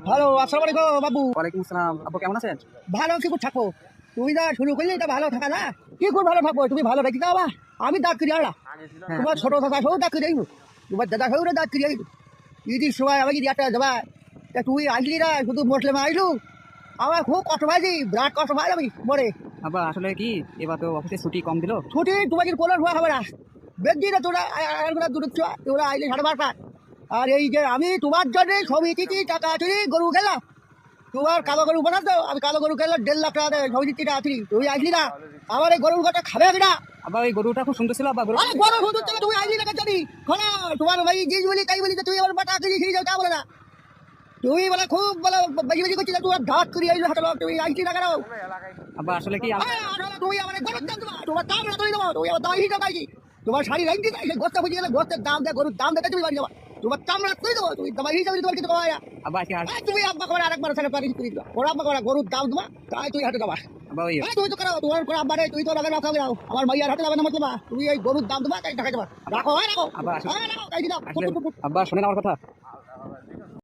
Hello, আসসালামু আলাইকুম বাবু। ওয়ালাইকুম আসসালাম। আপু কেমন আছেন? ভালো কি করে থাকবো? তুমি যা শুরু করলে এটা ভালো থাকা না, কি করে ভালো থাকবো? তুমি ভালো রেখে দাও, আমি দাঁত কিনে আলা। হ্যাঁ, তোমার ছোট দাদা সৌ দাঁত কিনে আইবো, তোমার দাদা সৌ দাঁত কিনে আইবো। ঈদের সময় আমি যদি একটা যাবা, তা তুই আসলি না, শুধু মুসলিম আইলু। আমার খুব কষ্ট পাইছি, বিরাট কষ্ট পাই আমি মরে। আব্বা আসলে কি এবার তো অফিসে ছুটি কম দিল। ছুটি তোমাকে কোনো শোয়া হবে না, বেশি না তোরা দূর তোরা আইলে 12:30। আর এই যে আমি তোমার জন্য সমিতি টাকা আছে গরু গেলাম, তোমার কালো গরু বানাতো, আমি কালো গরু খেলে 1.5 লাখ টাকা দেয় সমিতিটা আছি, তুমি আসলি না। আমার এই গরুর কথা খাবে না। আব্বা ওই গরুটা খুব সুন্দর ছিল আব্বা। গরু আরে বড় হুজুর থেকে তুমি আইলি না কেন জানি? খোলা তোমার ভাই যে বলি তাই বলি, তুই আমার বাটা করে খেয়ে যাও, তা বলে না। তুমি বলে খুব বলে বেশি বেশি করছিলে, তোমার ধাত করে আইলো হাতে, তুমি আইলি না কেন? আব্বা আসলে কি তুমি আমার গরুর দাম দেবো, তোমার দাম না তুমি দেবো, তুমি আমার দাম হিসাব পাইছি। তোমার শাড়ি লাইন দিতে গোস্তা বুঝে গেলে গোস্তের দাম দেয়, গরুর দাম দেখে তুমি বাড়ি যাবা। তোমার দাম না তুই দেবো, তুমি তোমার হিসাবে তোমার কিন্তু কমায়। আব্বা আজকে তুমি আব্বা করে আরেকবার সাড়ে পারি করে দিবা, ওর আব্বা করে গরুর দাম দেবা, তাই তুই হাতে যাবা। আব্বা ওই তুই তো করো, তোমার করে আব্বা রে, তুই তো লাগে না খাবে নাও, আমার মাইয়ার হাতে যাবে না মতলব, তুমি এই গরুর দাম দেবা, তাই টাকা যাবা। রাখো, রাখো, আব্বা রাখো, তাই দিলাম। আব্বা শোনেন আমার কথা।